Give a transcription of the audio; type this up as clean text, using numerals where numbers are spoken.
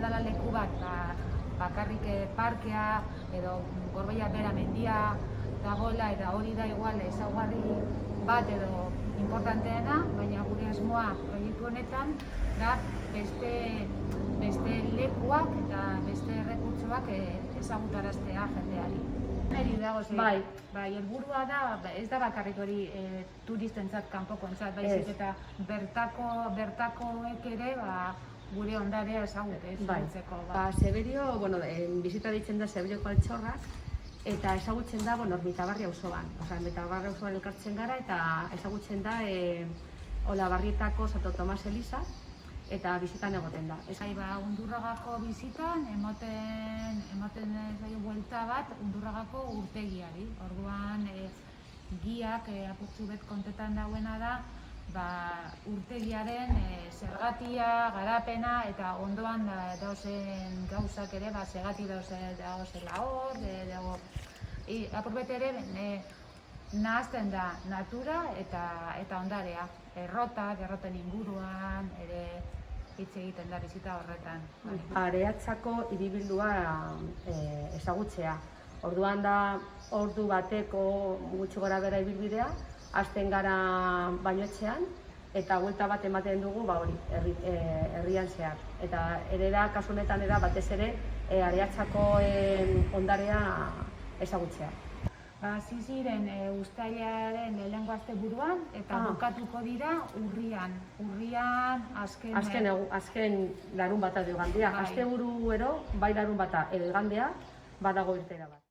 dela leku bat, bakarrik parkea edo Gorbeia bera mendia dagoela, eta hori da igual ezaugarri bat edo importanteena, baina gure asmoa proiektu honetan da beste lekuak eta beste errekurtsoak ezagutaraztea jendeari. Bai, helburua da, ez da bakarrik hori turistentzat, kanpokoentzat, baizik eta bertakoek ere gure ondarea ezagutzeko. Zeberio, bizita ditzen da Zeberioko altxorrak, eta ezagutzen da Ermitabarri auzoan. Ermitabarri auzoan elkartzen gara eta ezagutzen da Olabarrietako Santo Tomas Eliza, eta bizitan egoten da. Undurragako bizitan ematen zaio buelta bat Undurragako urtegiari. Orduan giak apurtzu bet kontetan dauena da urtegiaren zergatia, garapena eta ondoan dauzen gauzak ere zergati dauzela hor, apurbet ere nahazten da natura eta ondarea. Erroten inguruan ere hitz egiten da bizita horretan. Areatzako hiribildua ezagutzea. Orduan da ordu bateko gutxi gora bera ibilbidea, hasten gara Bañoetxean, eta buelta bat ematen dugu herrian zehar. Eta ere da, kasu honetan batez ere, Areatzako ondarea ezagutzea. Hasi ziren uztailaren lehenengo asteburuan eta bukatuko dira urrian. Azken larunbata edo igandea. Asteburuero, bai larunbata edo igandea, badago irteera bat.